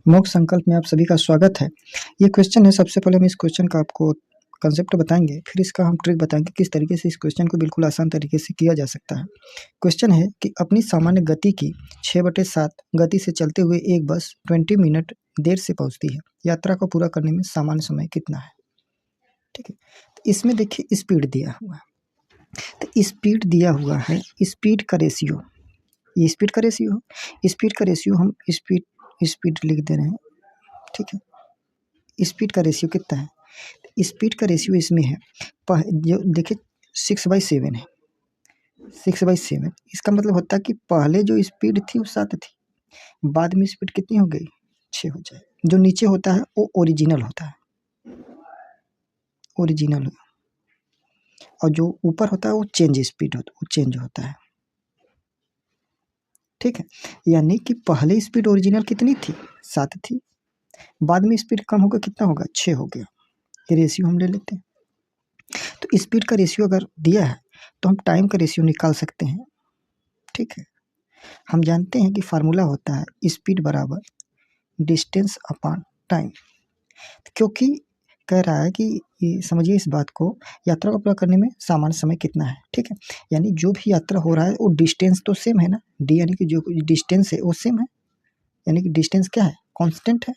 मोक्ष संकल्प में आप सभी का स्वागत है। ये क्वेश्चन है, सबसे पहले हम इस क्वेश्चन का आपको कंसेप्ट बताएंगे, फिर इसका हम ट्रिक बताएंगे किस तरीके से इस क्वेश्चन को बिल्कुल आसान तरीके से किया जा सकता है। क्वेश्चन है कि अपनी सामान्य गति की 6/7 गति से चलते हुए एक बस 20 मिनट देर से पहुंचती है। यात्रा को पूरा करने में सामान्य समय कितना है? ठीक है, तो इसमें देखिए स्पीड दिया हुआ है, तो स्पीड दिया हुआ है, स्पीड का रेशियो, ये स्पीड का रेशियो, स्पीड का रेशियो हम स्पीड लिख दे रहे हैं। ठीक है, स्पीड का रेशियो कितना है? स्पीड का रेशियो इसमें है, जो देखिए 6/7 है, 6/7। इसका मतलब होता है कि पहले जो स्पीड थी वो 7 थी, बाद में स्पीड कितनी हो गई? 6 हो जाए। जो नीचे होता है वो ओरिजिनल होता है, ओरिजिनल, और जो ऊपर होता है वो चेंज स्पीड होता है, वो चेंज होता है। ठीक है, यानी कि पहले स्पीड ओरिजिनल कितनी थी? 7 थी, बाद में स्पीड कम होगा, कितना होगा? 6 हो गया। ये रेशियो हम ले लेते हैं। तो स्पीड का रेशियो अगर दिया है तो हम टाइम का रेशियो निकाल सकते हैं। ठीक है, हम जानते हैं कि फार्मूला होता है स्पीड बराबर डिस्टेंस अपॉन टाइम, क्योंकि कह रहा है कि ये समझिए इस बात को, यात्रा को पूरा करने में सामान्य समय कितना है। ठीक है, यानी जो भी यात्रा हो रहा है वो डिस्टेंस तो सेम है ना, डी यानी कि जो डिस्टेंस है वो सेम है, यानी कि डिस्टेंस क्या है? कांस्टेंट है।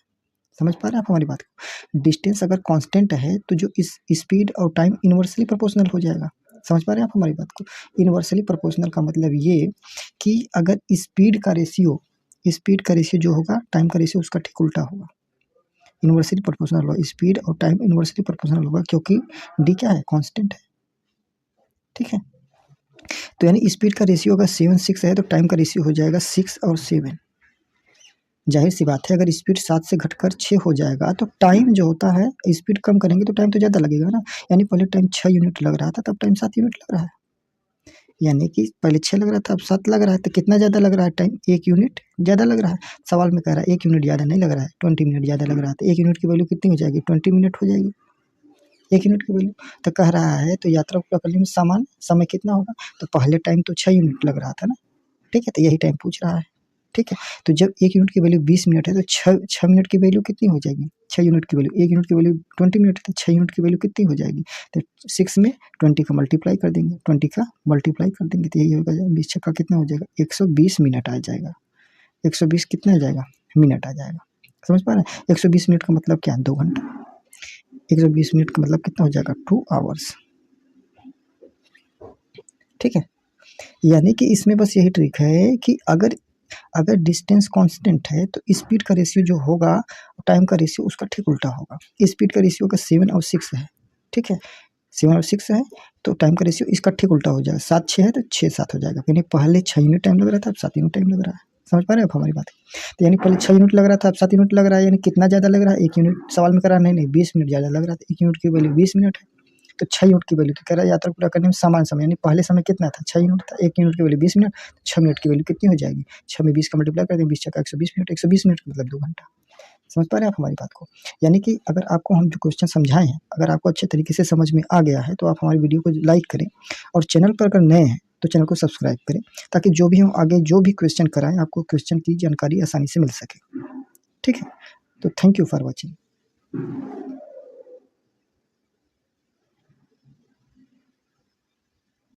समझ पा रहे हैं आप हमारी बात को? डिस्टेंस अगर कांस्टेंट है तो जो इस स्पीड और टाइम इन्वर्सली प्रोपोर्शनल हो जाएगा। समझ पा रहे हैं आप हमारी बात को? इन्वर्सली प्रोपोर्शनल का मतलब ये कि अगर स्पीड का रेशियो जो होगा टाइम का रेशियो उसका ठीक उल्टा होगा, इन्वर्सली प्रोपोर्शनल होगा। स्पीड और टाइम इन्वर्सली प्रोपोर्शनल होगा, क्योंकि डी क्या है? कांस्टेंट है। ठीक है, तो यानी स्पीड का रेशियो अगर 7/6 है तो टाइम का रेशियो हो जाएगा 6 और 7। जाहिर सी बात है, अगर स्पीड 7 से घटकर 6 हो जाएगा तो टाइम जो होता है, स्पीड कम करेंगे तो टाइम तो ज़्यादा लगेगा ना। यानी पहले टाइम 6 यूनिट लग रहा था, तब टाइम 7 यूनिट लग रहा है। यानी कि पहले 6 लग रहा था, अब 7 लग रहा है, तो कितना ज़्यादा लग रहा है? टाइम 1 यूनिट ज़्यादा लग रहा है। सवाल में कह रहा है 1 यूनिट ज़्यादा नहीं लग रहा है, 20 मिनट ज़्यादा लग रहा है। तो 1 यूनिट की वैल्यू कितनी हो जाएगी? 20 मिनट हो जाएगी, 1 यूनिट की वैल्यू। तो कह रहा है तो यात्रा को पूरा करने में सामान्य समय कितना होगा? तो पहले टाइम तो 6 यूनिट लग रहा था ना। ठीक है, तो यही टाइम पूछ रहा है। ठीक है, तो जब 1 यूनिट की वैल्यू 20 मिनट है तो 6 मिनट की वैल्यू कितनी हो जाएगी? 6 यूनिट की वैल्यू, 1 यूनिट की वैल्यू 20 मिनट है तो 6 यूनिट की वैल्यू कितनी हो जाएगी? तो 6 में 20 का मल्टीप्लाई कर देंगे, 20 का मल्टीप्लाई कर देंगे तो यही होगा, 20 छक्का कितना हो जाएगा? 120 मिनट आ जाएगा। 120 कितना आ जाएगा? मिनट आ जाएगा। समझ पा रहे हैं? 120 मिनट का मतलब क्या है? 2 घंटा। 120 मिनट का मतलब कितना हो जाएगा? 2 आवर्स। ठीक है, यानी कि इसमें बस यही ट्रिक है कि अगर डिस्टेंस कांस्टेंट है तो स्पीड का रेशियो जो होगा, टाइम का रेशियो उसका ठीक उल्टा होगा। स्पीड का रेशियो का 7 और 6 है। ठीक है, 7 और 6 है तो टाइम का रेशियो इसका ठीक उल्टा हो जाएगा। 7-6 है तो 6-7 हो जाएगा, यानी पहले 6 यूनिट टाइम लग रहा था, अब 7 यूनिट टाइम लग रहा है। समझ पा रहे हैं आप हमारी बात? तो यानी पहले 6 यूनिट लग रहा था, अब 7 यूनिट लग रहा है, यानी कितना ज़्यादा लग रहा है? 1 यूनिट। सवाल में करा नहीं, 20 मिनट ज़्यादा लग रहा था। 1 यूनिट की वैल्यू 20 मिनट है, तो 6 यूनिट की वैल्यू तो कह रहा है यात्रा पूरा करने में सामान्य समय, यानी पहले समय कितना था? 6 यूनिट था। 1 यूनिट की वैल्यू 20 मिनट, 6 मिनट की वैल्यू कितनी हो जाएगी? 6 में 20 का मल्टीप्लाई कर देंगे, 20 छक्का 120 मिनट, 120 मिनट का मतलब 2 घंटा। समझ पा रहे हैं आप हमारी बात को? यानी कि अगर आपको हम जो क्वेश्चन समझाए हैं, अगर आपको अच्छे तरीके से समझ में आ गया है तो आप हमारी वीडियो को लाइक करें, और चैनल पर अगर नए हैं तो चैनल को सब्सक्राइब करें, ताकि जो भी हम आगे जो भी क्वेश्चन कराएं आपको क्वेश्चन की जानकारी आसानी से मिल सके। ठीक है, तो थैंक यू फॉर वॉचिंग।